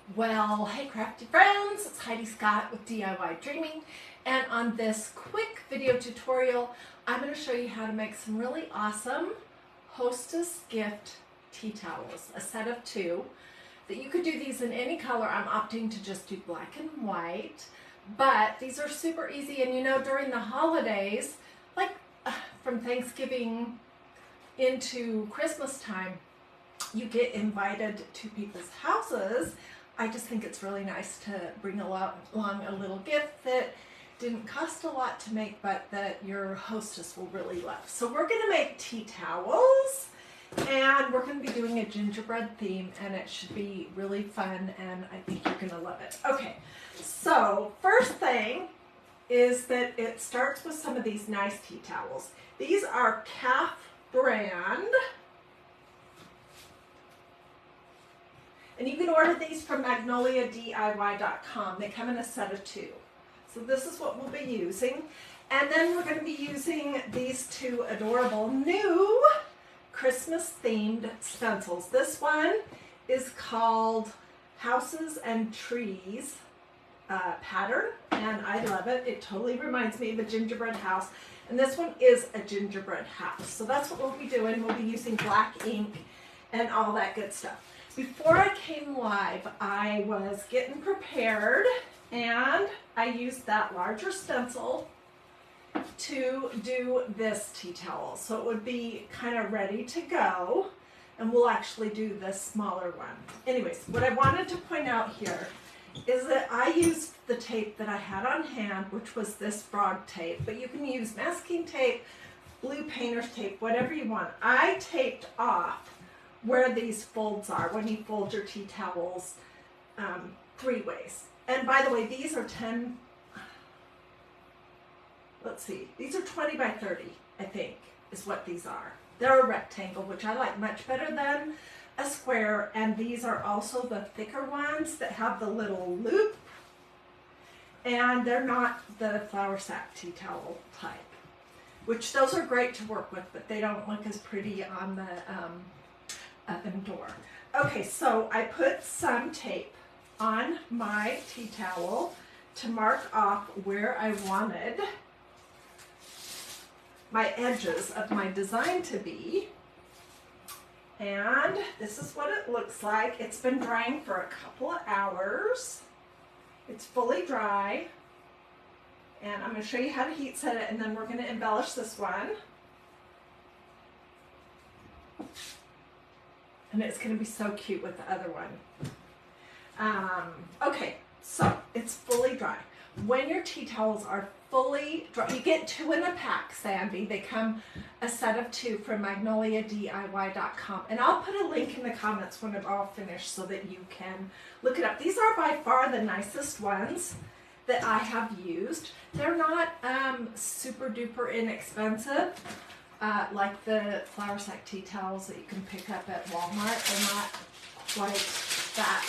Well, hey crafty friends, it's Hiedi Scott with DiyDreaming, and on this quick video tutorial, I'm going to show you how to make some really awesome hostess gift tea towels, a set of 2. That you could do these in any color. I'm opting to just do black and white, but these are super easy, and you know, during the holidays, like from Thanksgiving into Christmas time, you get invited to people's houses. I just think it's really nice to bring along a little gift that didn't cost a lot to make, but that your hostess will really love. So we're going to make tea towels, and we're going to be doing a gingerbread theme, and it should be really fun, and I think you're going to love it. Okay, so first thing is that it starts with some of these nice tea towels. These are Calf brand. And you can order these from magnoliadiy.com. They come in a set of 2. So this is what we'll be using. And then we're going to be using these 2 adorable new Christmas themed stencils. This one is called Houses and Trees pattern, and I love it. It totally reminds me of a gingerbread house. And this one is a gingerbread house. So that's what we'll be doing. We'll be using black ink and all that good stuff. Before I came live, I was getting prepared, and I used that larger stencil to do this tea towel. So it would be kind of ready to go, and we'll actually do this smaller one. Anyways, what I wanted to point out here is that I used the tape that I had on hand, which was this frog tape, but you can use masking tape, blue painter's tape, whatever you want. I taped off where these folds are when you fold your tea towels 3 ways. And by the way, these are 10, let's see, these are 20 by 30, I think, is what these are. They're a rectangle, which I like much better than a square, and these are also the thicker ones that have the little loop, and they're not the flour sack tea towel type, which those are great to work with, but they don't look as pretty on the oven door. Okay, so I put some tape on my tea towel to mark off where I wanted my edges of my design to be. And this is what it looks like. It's been drying for a couple of hours. It's fully dry. And I'm going to show you how to heat set it, and then we're going to embellish this one. And it's going to be so cute with the other one. Okay, so it's fully dry. When your tea towels are fully dry, you get 2 in a pack, Sandy. They come a set of 2 from magnoliadiy.com. And I'll put a link in the comments when it's all finished so that you can look it up. These are by far the nicest ones that I have used. They're not super duper inexpensive. Like the flour sack tea towels that you can pick up at Walmart. They're not quite that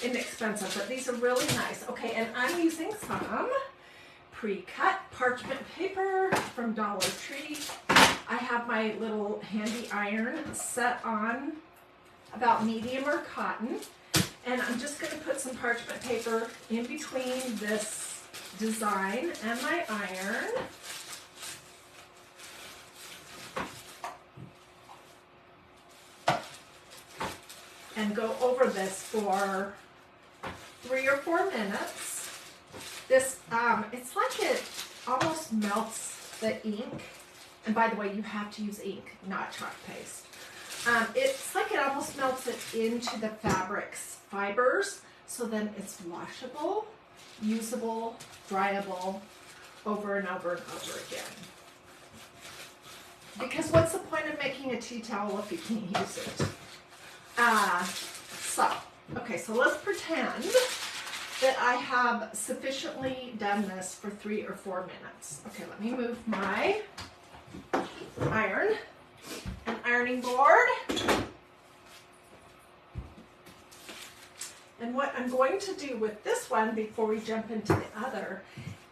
inexpensive, but these are really nice. Okay, and I'm using some pre-cut parchment paper from Dollar Tree. I have my little handy iron set on about medium or cotton, and I'm just going to put some parchment paper in between this design and my iron. And go over this for 3 or 4 minutes. This, it's like it almost melts the ink. And by the way, you have to use ink, not chalk paste. It's like it almost melts it into the fabric's fibers, so then it's washable, usable, dryable, over and over and over again. Because what's the point of making a tea towel if you can't use it? So let's pretend that I have sufficiently done this for 3 or 4 minutes. Okay, let me move my iron and ironing board. And what I'm going to do with this one before we jump into the other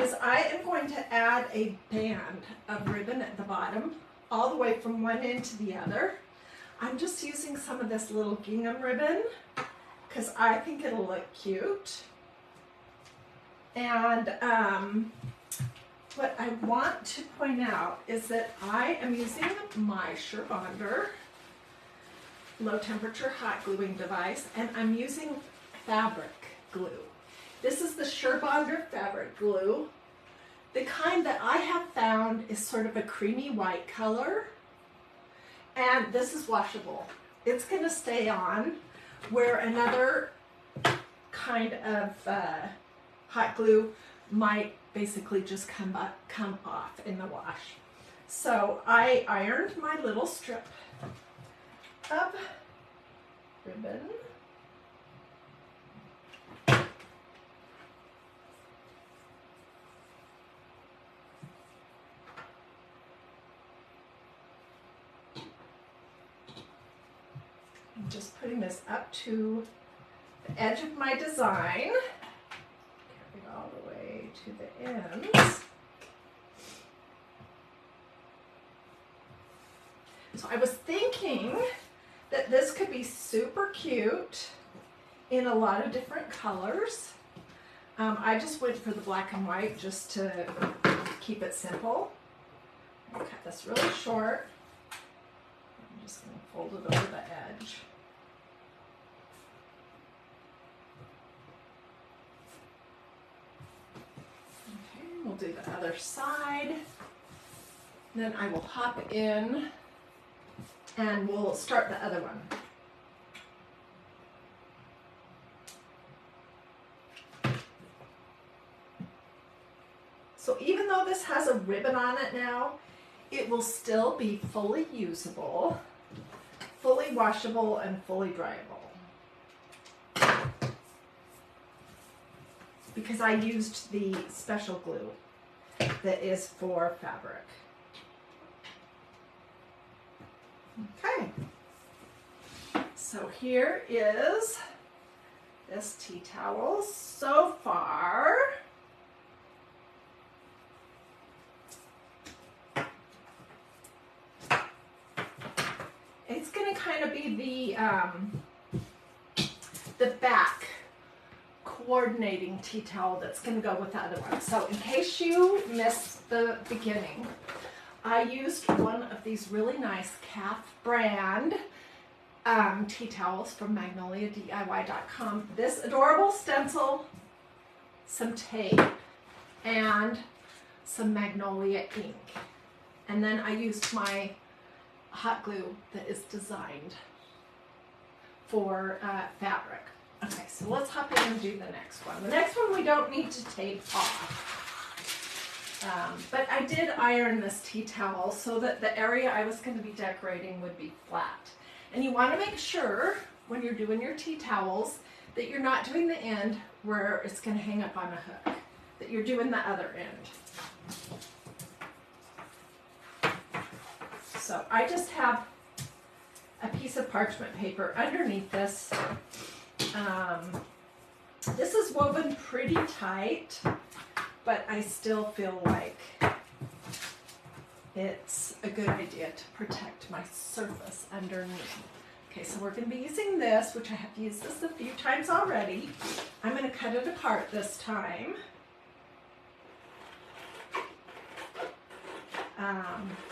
is I am going to add a band of ribbon at the bottom, all the way from one end to the other. I'm just using some of this little gingham ribbon because I think it'll look cute. And what I want to point out is that I am using my Surebonder low temperature hot gluing device, and I'm using fabric glue. This is the Surebonder fabric glue. The kind that I have found is sort of a creamy white color, and this is washable. It's going to stay on, where another kind of hot glue might basically just come off in the wash. So I ironed my little strip of ribbon. I'm just putting this up to the edge of my design. Carry it all the way to the ends. So I was thinking that this could be super cute in a lot of different colors. I just went for the black and white just to keep it simple. I'm gonna cut this really short. I'm just going to fold it over the edge. Okay, we'll do the other side. Then I will hop in and we'll start the other one. So even though this has a ribbon on it now, it will still be fully usable, fully washable, and fully dryable. Because I used the special glue that is for fabric. Okay, so here is this tea towel so far. It's going to kind of be the back coordinating tea towel that's going to go with the other one. So in case you missed the beginning, I used one of these really nice Calf brand tea towels from MagnoliaDIY.com. This adorable stencil, some tape, and some Magnolia ink. And then I used my hot glue that is designed for fabric. Okay, so let's hop in and do the next one. The next one we don't need to tape off. But I did iron this tea towel so that the area I was going to be decorating would be flat. And you want to make sure when you're doing your tea towels that you're not doing the end where it's going to hang up on a hook, that you're doing the other end. So I just have a piece of parchment paper underneath this. This is woven pretty tight, but I still feel like it's a good idea to protect my surface underneath. Okay, so we're going to be using this, which I have used this a few times already. I'm going to cut it apart this time.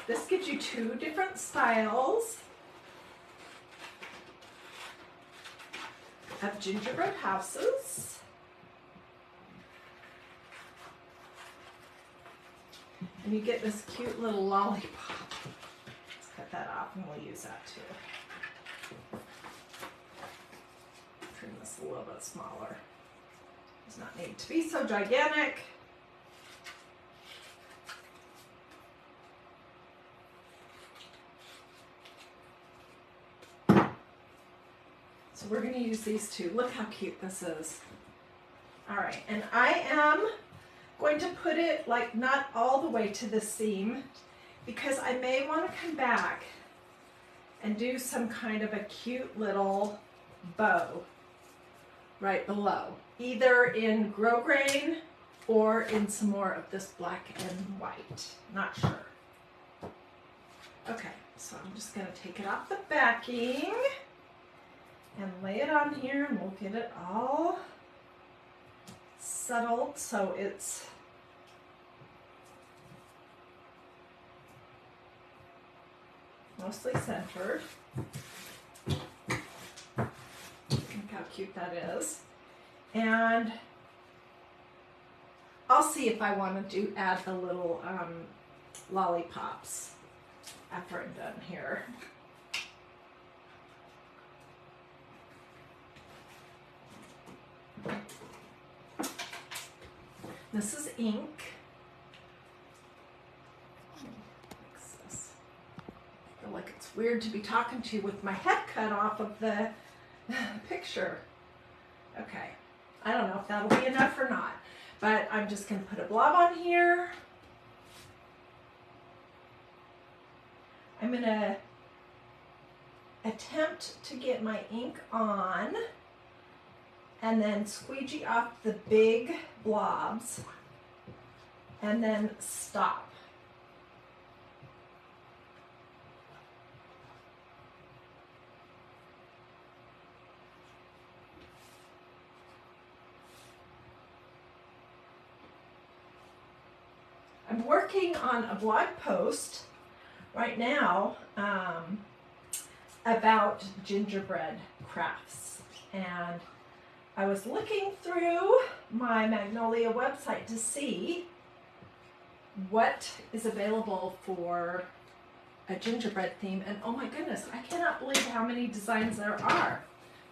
This gives you two different styles of gingerbread houses. And you get this cute little lollipop. Let's cut that off and we'll use that too. Trim this a little bit smaller. Does not need to be so gigantic. So we're going to use these two. Look how cute this is. All right, and I am going to put it like not all the way to the seam because I may want to come back and do some kind of a cute little bow right below, either in grosgrain or in some more of this black and white. Not sure. Okay, so I'm just going to take it off the backing. and lay it on here, and we'll get it all settled so it's mostly centered. Look how cute that is. And I'll see if I want to add the little lollipops after I'm done here. This is ink. I feel like it's weird to be talking to you with my head cut off of the picture. Okay, I don't know if that'll be enough or not, but I'm just going to put a blob on here. I'm going to attempt to get my ink on and then squeegee off the big blobs and then stop. I'm working on a blog post right now about gingerbread crafts, and I was looking through my Magnolia website to see what is available for a gingerbread theme, and oh my goodness, I cannot believe how many designs there are.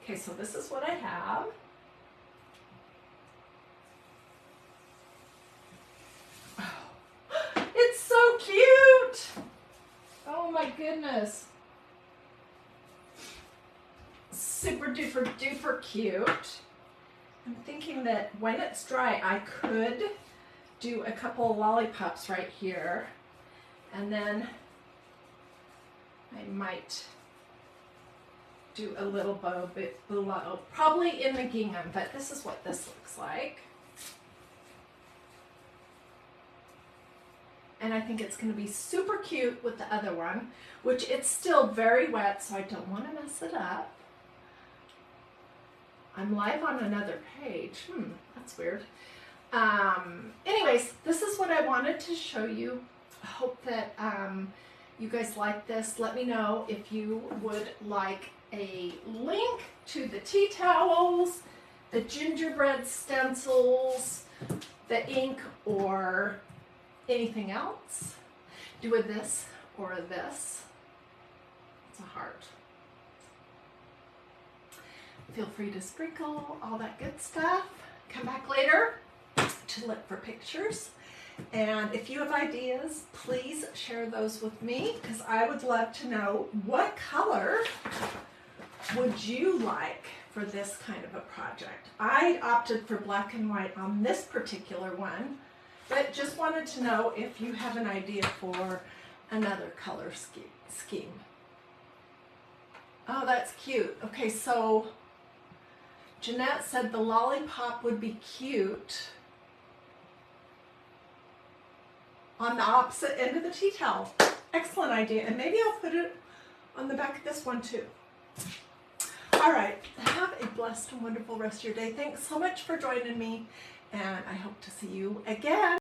Okay, so this is what I have. Oh, it's so cute! Oh my goodness. Super duper duper cute. I'm thinking that when it's dry, I could do a couple of lollipops right here, and then I might do a little bow bit below, probably in the gingham, but this is what this looks like. And I think it's going to be super cute with the other one, which it's still very wet, so I don't want to mess it up. I'm live on another page. That's weird. Anyways, this is what I wanted to show you. I hope that you guys like this. Let me know if you would like a link to the tea towels, the gingerbread stencils, the ink, or anything else. Do a this or a this. It's a heart. Feel free to sprinkle all that good stuff. Come back later to look for pictures. And if you have ideas, please share those with me, because I would love to know what color would you like for this kind of a project. I opted for black and white on this particular one, but just wanted to know if you have an idea for another color scheme. Oh, that's cute. Okay, so Jeanette said the lollipop would be cute on the opposite end of the tea towel. Excellent idea. And maybe I'll put it on the back of this one too. All right. Have a blessed and wonderful rest of your day. Thanks so much for joining me, and I hope to see you again.